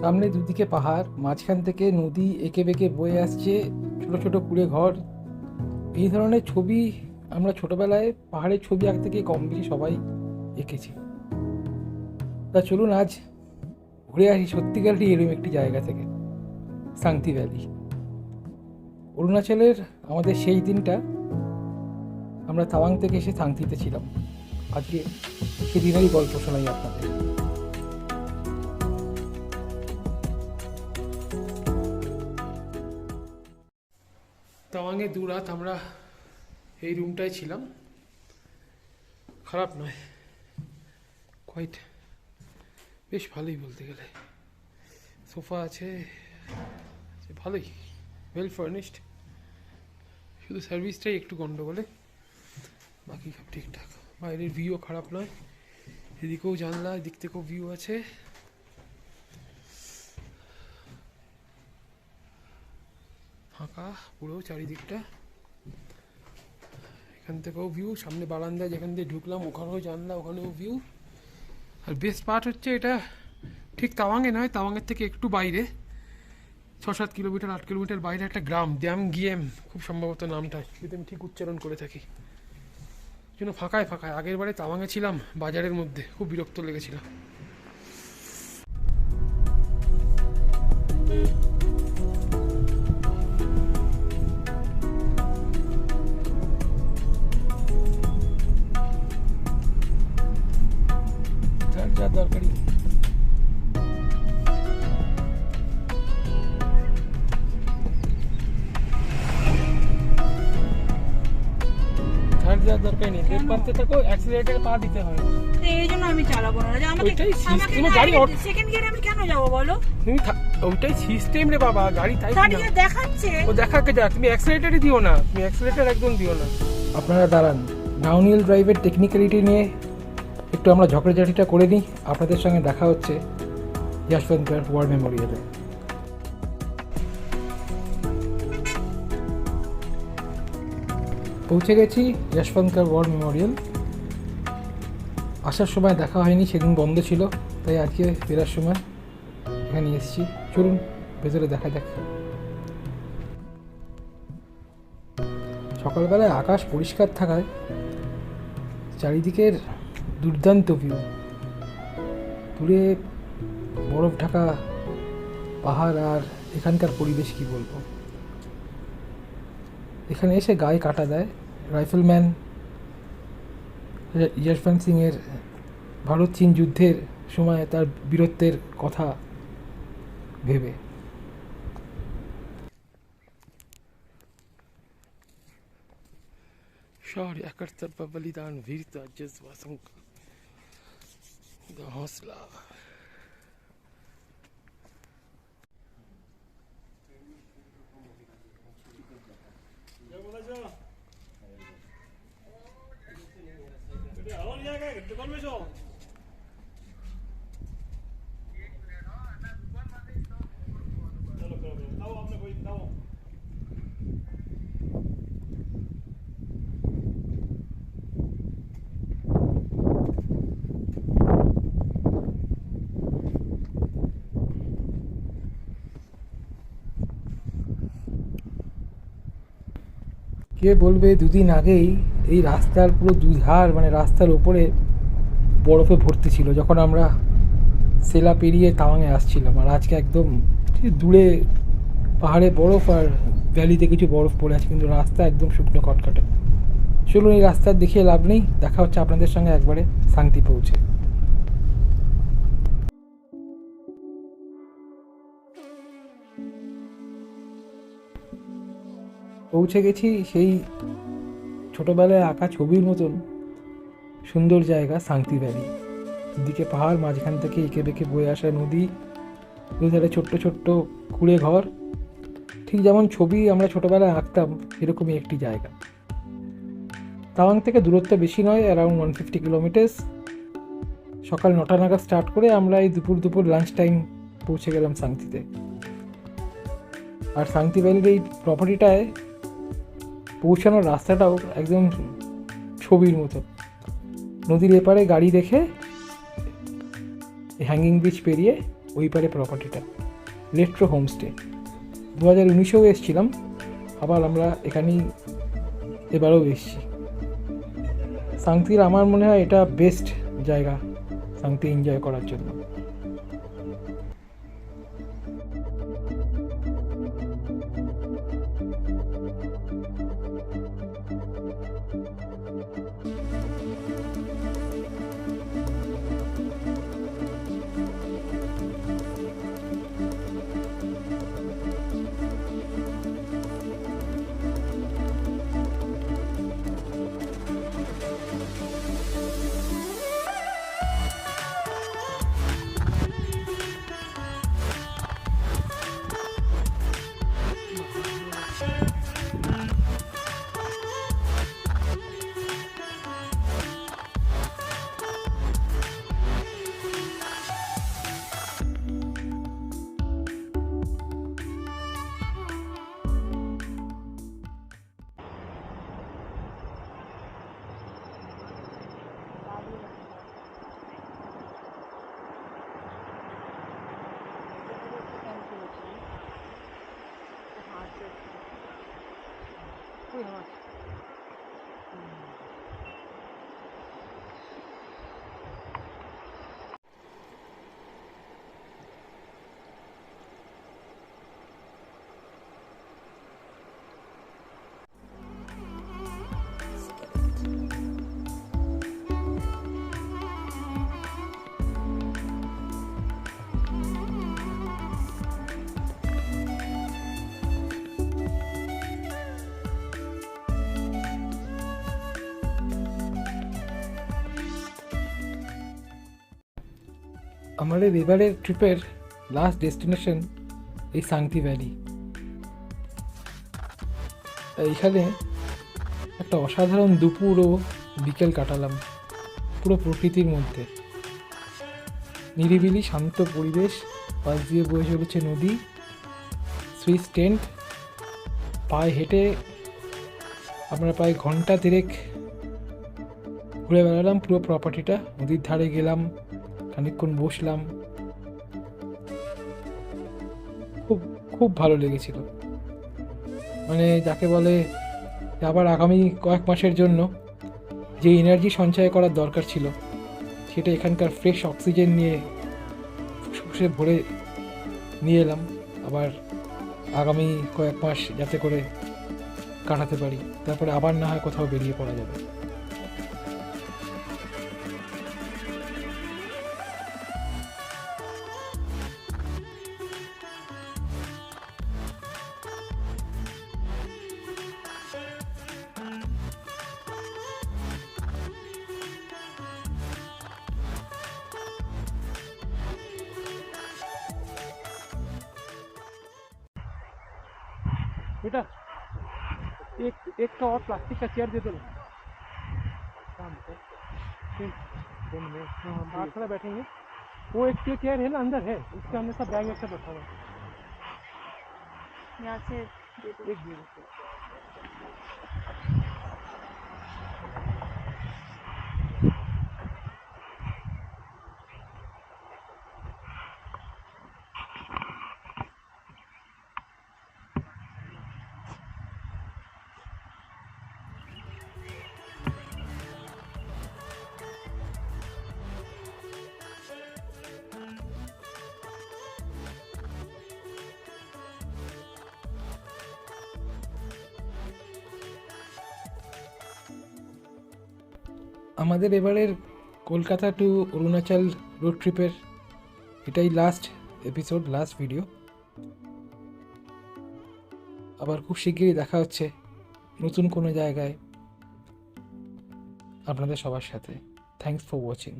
সামনে দুদিকে পাহাড়, মাঝখান থেকে নদী এঁকে বেঁকে বয়ে আসছে, ছোট ছোট কুড়ে ঘর। এই ধরনের ছবি আমরা ছোটবেলায় পাহাড়ের ছবি আঁকতে গিয়ে কম বেশি সবাই এঁকেছি। তা চলুন আজ ঘুরে আসি সত্যিকারই এরকম একটি জায়গা থেকে, সাংতি ভ্যালি। অরুণাচলের আমাদের সেই দিনটা আমরা তাওয়াং থেকে এসে সাংতিতে ছিলাম। আজকে সেদিনেরই গল্প শোনাই আপনাদের। তাওয়াংয়ে দুরাত আমরা এই রুমটায় ছিলাম। খারাপ নয়, কোয়াইট বেশ ভালোই বলতে গেলে। সোফা আছে, ভালোই ওয়েল ফার্নিশড। শুধু সার্ভিসটাই একটু গন্ডগোলে, বাকি সব ঠিকঠাক। বাইরের ভিউও খারাপ নয়, এদিকেও জানলা, এদিক থেকেও ভিউ আছে। ফাঁকা পুরো চারিদিকটা, এখান থেকেও ভিউ, সামনে বারান্দায় যেখান দিয়ে ঢুকলাম ওখানেও জানলা, ওখানেও ভিউ। আর বেস্ট পার্ট হচ্ছে এটা ঠিক তাওয়াংয়ে নয়, তাওয়াংয়ের থেকে একটু বাইরে, 6-7 কিলোমিটার 8 কিলোমিটার বাইরে একটা গ্রাম, দ্যাম গিয়েম খুব সম্ভবত নামটা, যদি আমি ঠিক উচ্চারণ করে থাকি। জন্য ফাঁকায় ফাঁকায়। আগের বারে তাওয়াংয়ে ছিলাম বাজারের মধ্যে, খুব বিরক্ত লেগেছিল। দরকারি দরকার নেই, ব্রেক মারতে থাকো, অ্যাক্সিলারেটরে পা দিতে হয়। এই জন্য আমি চালাবো না। আমাকে গাড়ি সেকেন্ড গিয়ারে আমি কেন যাব বলো? তুমি ওইটাই সিস্টেম রে বাবা, গাড়ি তাই গাড়িতে দেখাচ্ছে, ও দেখাকে যা, তুমি অ্যাক্সিলারেটরে দিও না, তুমি অ্যাক্সিলারেটর একদম দিও না। আপনারা দাঁড়ান, ডাউনহিল ড্রাইভের টেকনিক্যালিটি নিয়ে একটু আমরা ঝগড়াঝাটিটা করে নিই। আপনাদের সঙ্গে দেখা হচ্ছে যশবন্তপুর ওয়ার মেমোরিয়ালে। পৌঁছে গেছি যশবন্তপুর ওয়ার মেমোরিয়াল। আসার সময় দেখা হয়নি, সেদিন বন্ধ ছিল, তাই আজকে ফেরার সময় এখানে এসেছি। চলুন ভেতরে দেখা যাক। সকালবেলায় আকাশ পরিষ্কার থাকায় চারিদিকের দুর্দান্ত ভিউ। দূরে বরফ ঢাকা পাহাড়, আর এখানকার পরিবেশ কি বলবো। এখানে এসে গায়ে কাটা দেয় রাইফেলম্যান যশবন্ত সিংয়ের ভারত চীন যুদ্ধের সময় তার বীরত্বের কথা ভেবে। शौर्य कर्तव्य बलिदान वीरता जज्बा हौसला। কে বলবে দুদিন আগেই এই রাস্তার পুরো দুধার, মানে রাস্তার ওপরে বরফে ভর্তি ছিল যখন আমরা সেলা পেরিয়ে তাওয়াংয়ে আসছিলাম। আর আজকে একদম দূরে পাহাড়ে বরফ আর ভ্যালিতে কিছু বরফ পড়ে আছে, কিন্তু রাস্তা একদম শুকনো খটখটে। চলুন এই রাস্তা দেখিয়ে লাভ নেই, দেখা হচ্ছে আপনাদের সঙ্গে একবারে শান্তি পৌঁছে। পৌঁছে গেছি সেই ছোটোবেলায় আঁকা ছবির মতন সুন্দর জায়গা, সাংতি ভ্যালি। দিকে পাহাড়, মাঝখান থেকে এঁকে বেঁকে বয়ে আসা নদী, দুধারে ছোট্ট ছোট্ট কুড়ে ঘর, ঠিক যেমন ছবি আমরা ছোটোবেলায় আঁকতাম এরকমই একটি জায়গা। তাওয়াং থেকে দূরত্ব বেশি নয়, অ্যারাউন্ড 150 কিলোমিটার্স। সকাল 9টা নাগাদ স্টার্ট করে আমরা এই দুপুর লাঞ্চ টাইম পৌঁছে গেলাম সাংতিতে। আর সাংতি ভ্যালির এই প্রপার্টিটায় পৌঁছানোর রাস্তাটাও একদম ছবির মতো। নদীর এপারে গাড়ি রেখে হ্যাঙ্গিং ব্রিজ পেরিয়ে ওই পারে প্রপার্টিটা, লেট্রো হোমস্টে। 2019-এও এসেছিলাম, আবার আমরা এখানেই এবারেও এসেছি। সাংতির আমার মনে হয় এটা বেস্ট জায়গা সাংতি এনজয় করার জন্য। আমাদের এবারের ট্রিপের লাস্ট ডেস্টিনেশন এই সাংতি ভ্যালি। এইখানে একটা অসাধারণ দুপুর ও বিকেল কাটালাম পুরো প্রকৃতির মধ্যে। নিরিবিলি শান্ত পরিবেশ, পাশ দিয়ে বয়ে চলেছে নদী, সুইস টেন্ট। পায়ে হেঁটে আমরা প্রায় ঘন্টা দেড়েক ঘুরে বেড়ালাম পুরো প্রপার্টিটা। নদীর ধারে গেলাম, খানিকক্ষণ বসলাম, খুব খুব ভালো লেগেছিল। মানে যাকে বলে আবার আগামী কয়েক মাসের জন্য যে এনার্জি সঞ্চয় করার দরকার ছিল সেটা এখানকার ফ্রেশ অক্সিজেন নিয়ে ফুসফুসে ভরে নিয়ে এলাম। আবার আগামী কয়েক মাস যাতে করে কাটাতে পারি, তারপরে আবার না হয় কোথাও বেরিয়ে পড়া যাবে। बेटा एक का और प्लास्टिक का चेयर दे दो ना, आप थोड़ा बैठेंगे। वो एक चेयर है ना अंदर है, उसके अंदर सब बैग वैग रखा हुआ है, यहाँ से एक दे दो। আমাদের এবারের কলকাতা টু অরুণাচল রোড ট্রিপের এটাই লাস্ট এপিসোড, লাস্ট ভিডিও। আবার খুব শিগগিরই দেখা হচ্ছে নতুন কোনো জায়গায় আপনাদের সবার সাথে। Thanks for watching.